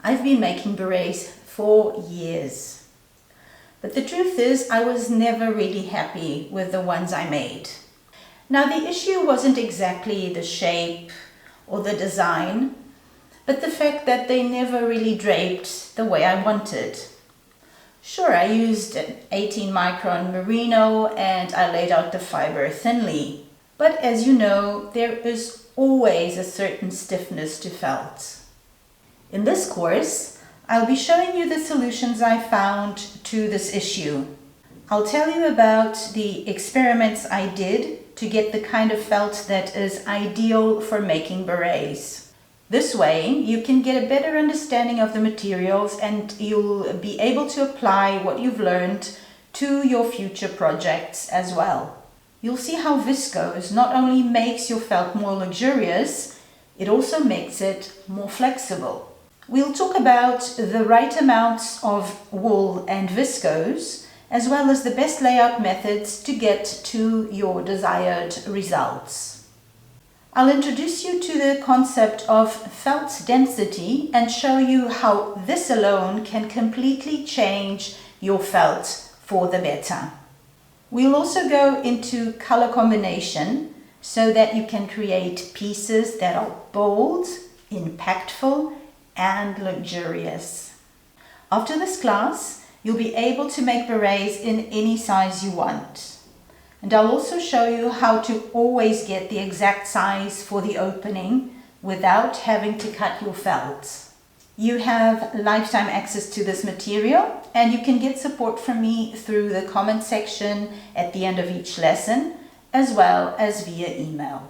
I've been making berets for years. But the truth is, I was never really happy with the ones I made. Now, the issue wasn't exactly the shape or the design, but the fact that they never really draped the way I wanted. Sure, I used an 18 micron merino and I laid out the fiber thinly. But as you know, there is always a certain stiffness to felt. In this course, I'll be showing you the solutions I found to this issue. I'll tell you about the experiments I did to get the kind of felt that is ideal for making berets. This way, you can get a better understanding of the materials and you'll be able to apply what you've learned to your future projects as well. You'll see how viscose not only makes your felt more luxurious, it also makes it more flexible. We'll talk about the right amounts of wool and viscose, as well as the best layout methods to get to your desired results. I'll introduce you to the concept of felt density and show you how this alone can completely change your felt for the better. We'll also go into color combination so that you can create pieces that are bold, impactful, and luxurious. After this class, you'll be able to make berets in any size you want. And I'll also show you how to always get the exact size for the opening without having to cut your felt. You have lifetime access to this material and you can get support from me through the comment section at the end of each lesson, as well as via email.